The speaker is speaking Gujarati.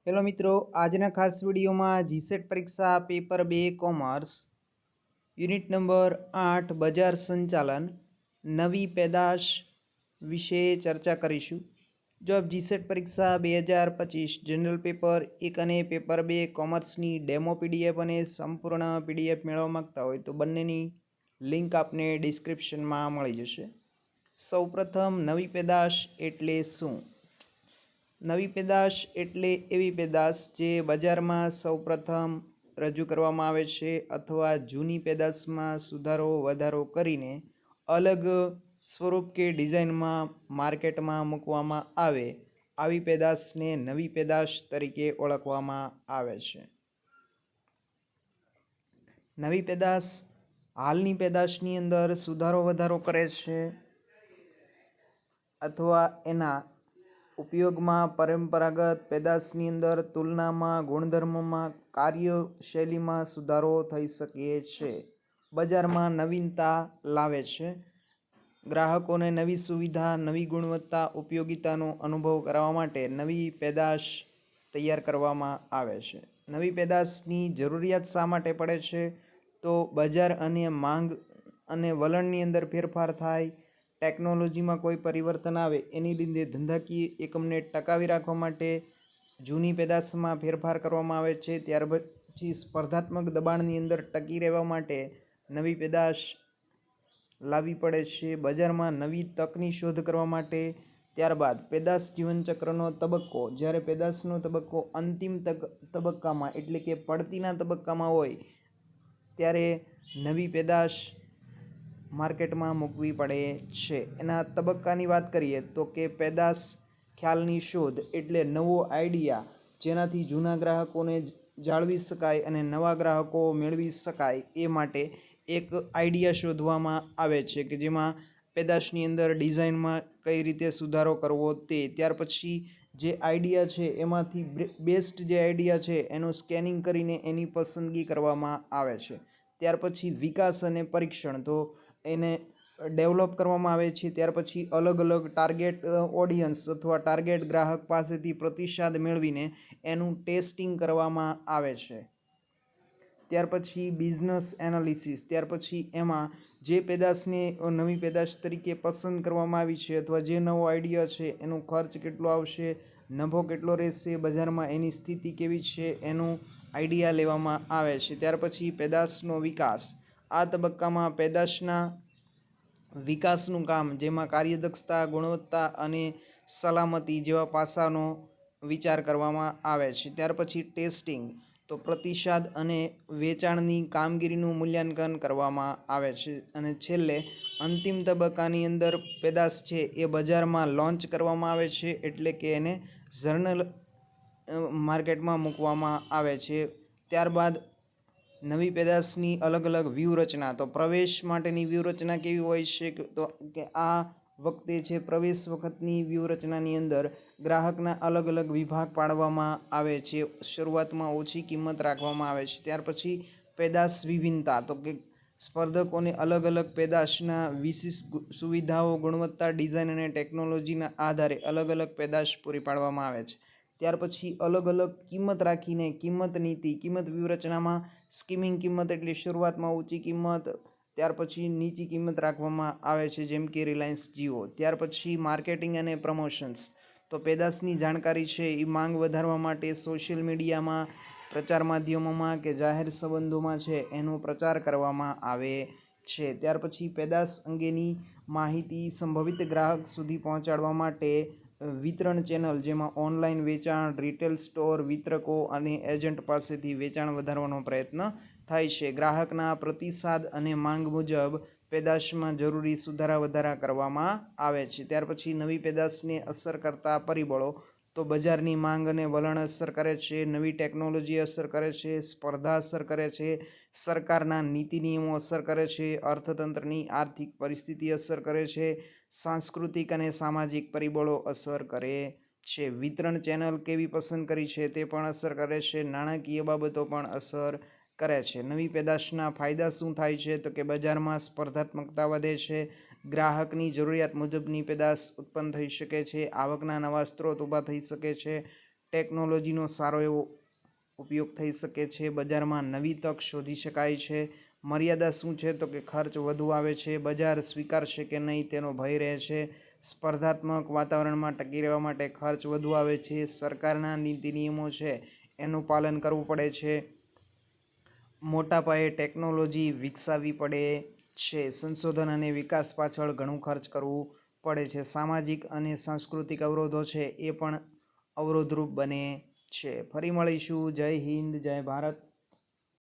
હેલો મિત્રો, આજના ખાસ વિડીયોમાં જીસેટ પરીક્ષા પેપર 2 કોમર્સ યુનિટ નંબર 8 બજાર સંચાલન નવી પેદાશ વિશે ચર્ચા કરીશું। જો આપ જીસેટ પરીક્ષા 2025 જનરલ પેપર 1 અને પેપર 2 કોમર્સની ડેમો પીડીએફ અને સંપૂર્ણ પીડીએફ મેળવવા માંગતા હોય તો બંનેની લિંક આપને ડિસ્ક્રિપ્શનમાં મળી જશે। સૌપ્રથમ નવી પેદાશ એટલે શું? નવી પેદાશ એટલે એવી પેદાશ જે બજારમાં સૌપ્રથમ રજૂ કરવામાં આવે છે અથવા જૂની પેદાશમાં સુધારો વધારો કરીને અલગ સ્વરૂપ કે ડિઝાઇનમાં માર્કેટમાં મૂકવામાં આવે આવી પેદાશને નવી પેદાશ તરીકે ઓળખવામાં આવે છે। નવી પેદાશ હાલની પેદાશની અંદર સુધારો વધારો કરે છે અથવા એના ઉપયોગમાં પરંપરાગત પેદાશની અંદર તુલનામાં ગુણધર્મોમાં કાર્યશૈલીમાં સુધારો થઈ શકે છે। બજારમાં નવીનતા લાવે છે, ગ્રાહકોને નવી સુવિધા, નવી ગુણવત્તા, ઉપયોગિતાનો અનુભવ કરાવવા માટે નવી પેદાશ તૈયાર કરવામાં આવે છે। નવી પેદાશની જરૂરિયાત શા માટે પડે છે? તો બજાર અને માંગ અને વલણની અંદર ફેરફાર થાય, ટેકનોલોજીમાં કોઈ પરિવર્તન આવે એની લીધે ધંધાકીય એકમને ટકાવી રાખવા માટે જૂની પેદાશમાં ફેરફાર કરવામાં આવે છે। ત્યાર પછી સ્પર્ધાત્મક દબાણની અંદર ટકી રહેવા માટે નવી પેદાશ લાવવી પડે છે। બજારમાં નવી તકની શોધ કરવા માટે ત્યારબાદ પેદાશ જીવનચક્રનો તબક્કો, જ્યારે પેદાશનો તબક્કો અંતિમ તબક્કામાં એટલે કે પડતીના તબક્કામાં હોય ત્યારે નવી પેદાશ માર્કેટમાં મૂકવી પડે છે। એના તબક્કાની વાત કરીએ તો કે પેદાશ ખ્યાલની શોધ એટલે નવો આઈડિયા જેનાથી જૂના ગ્રાહકોને જાળવી શકાય અને નવા ગ્રાહકો મેળવી શકાય એ માટે એક આઈડિયા શોધવામાં આવે છે કે જેમાં પેદાશની અંદર ડિઝાઇનમાં કઈ રીતે સુધારો કરવો તે, ત્યાર પછી જે આઈડિયા છે એમાંથી બેસ્ટ જે આઈડિયા છે એનું સ્કેનિંગ કરીને એની પસંદગી કરવામાં આવે છે। ત્યાર પછી વિકાસ અને પરીક્ષણ, તો એને ડેવલપ કરવામાં આવે છે। ત્યાર પછી અલગ અલગ ટાર્ગેટ ઓડિયન્સ અથવા ટાર્ગેટ ગ્રાહક પાસેથી પ્રતિસાદ મેળવીને એનું ટેસ્ટિંગ કરવામાં આવે છે। ત્યાર પછી બિઝનેસ એનાલિસિસ, ત્યાર પછી એમાં જે પેદાશને નવી પેદાશ તરીકે પસંદ કરવામાં આવી છે અથવા જે નવો આઈડિયા છે એનો ખર્ચ કેટલો આવશે, નફો કેટલો રહેશે, બજારમાં એની સ્થિતિ કેવી છે એનું આઈડિયા લેવામાં આવે છે। ત્યાર પછી પેદાશનો વિકાસ, આ તબક્કામાં પેદાશના વિકાસનું કામ જેમાં કાર્યદક્ષતા, ગુણવત્તા અને સલામતી જેવા પાસાનો વિચાર કરવામાં આવે છે। ત્યાર પછી ટેસ્ટિંગ, તો પ્રતિસાદ અને વેચાણની કામગીરીનું મૂલ્યાંકન કરવામાં આવે છે। અને છેલ્લે અંતિમ તબક્કાની અંદર પેદાશ છે એ બજારમાં લોન્ચ કરવામાં આવે છે એટલે કે એને જર્નલ માર્કેટમાં મૂકવામાં આવે છે। ત્યારબાદ નવી પેદાશની અલગ અલગ વ્યૂહરચના, તો પ્રવેશ માટેની વ્યૂહરચના કેવી હોય છે તો કે આ વખતે છે પ્રવેશ વખતની વ્યૂહરચનાની અંદર ગ્રાહકના અલગ અલગ વિભાગ પાડવામાં આવે છે। શરૂઆતમાં ઓછી કિંમત રાખવામાં આવે છે। ત્યાર પછી પેદાશ વિભિન્નતા, તો કે સ્પર્ધકોને અલગ અલગ પેદાશના વિશિષ્ટ સુવિધાઓ, ગુણવત્તા, ડિઝાઇન અને ટેકનોલોજીના આધારે અલગ અલગ પેદાશ પૂરી પાડવામાં આવે છે। ત્યાર પછી અલગ અલગ કિંમત રાખીને કિંમત નીતિ, કિંમત વ્યૂહરચનામાં સ્કીમિંગ કિંમત એટલે શરૂઆતમાં ઊંચી કિંમત, ત્યાર પછી નીચી કિંમત રાખવામાં આવે છે જેમ કે રિલાયન્સ જીઓ। ત્યાર પછી માર્કેટિંગ અને પ્રમોશન્સ, તો પેદાશની જાણકારી છે એ માંગ વધારવા માટે સોશિયલ મીડિયામાં, પ્રચાર માધ્યમોમાં કે જાહેર સંબંધોમાં છે એનો પ્રચાર કરવામાં આવે છે। ત્યાર પછી પેદાશ અંગેની માહિતી સંભવિત ગ્રાહક સુધી પહોંચાડવા માટે વિતરણ ચેનલ જેમાં ઓનલાઈન વેચાણ, રિટેલ સ્ટોર, વિતરકો અને એજન્ટ પાસેથી વેચાણ વધારવાનો પ્રયત્ન થાય છે। ગ્રાહકના પ્રતિસાદ અને માંગ મુજબ પેદાશમાં જરૂરી સુધારા વધારા કરવામાં આવે છે। ત્યાર પછી નવી પેદાશને અસર કરતા પરિબળો, તો બજારની માંગ અને વલણ અસર કરે છે, નવી ટેકનોલોજી અસર કરે છે, સ્પર્ધા અસર કરે છે, સરકારના નીતિ નિયમો અસર કરે છે, અર્થતંત્રની આર્થિક પરિસ્થિતિ અસર કરે છે, સાંસ્કૃતિક અને સામાજિક પરિબળો અસર કરે છે, વિતરણ ચેનલ કેવી પસંદ કરી છે તે પણ અસર કરે છે, નાણાકીય બાબતો પણ અસર કરે છે। નવી પેદાશના ફાયદા શું થાય છે તો કે બજારમાં સ્પર્ધાત્મકતા વધે છે, ગ્રાહકની જરૂરિયાત મુજબની પેદાશ ઉત્પન્ન થઈ શકે છે, આવકના નવા સ્ત્રોત ઊભા થઈ શકે છે, ટેકનોલોજીનો સારો એવો ઉપયોગ થઈ શકે છે, બજારમાં નવી તક શોધી શકાય છે. મર્યાદા શું છે તો કે ખર્ચ વધુ આવે છે, બજાર સ્વીકારશે કે નહીં તેનો ભય રહે છે. સ્પર્ધાત્મક વાતાવરણમાં ટકી રહેવા માટે ખર્ચ વધુ આવે છે, સરકારના નીતિ નિયમો છે એનું પાલન કરવું પડે છે, મોટા પાયે ટેકનોલોજી વિકસાવવી પડે છે, સંશોધન અને વિકાસ પાછળ ઘણું ખર્ચ કરવું પડે છે. સામાજિક અને સાંસ્કૃતિક અવરોધો છે એ પણ અવરોધરૂપ બને છે. ફરી મળીશું. જય હિન્દ, જય ભારત.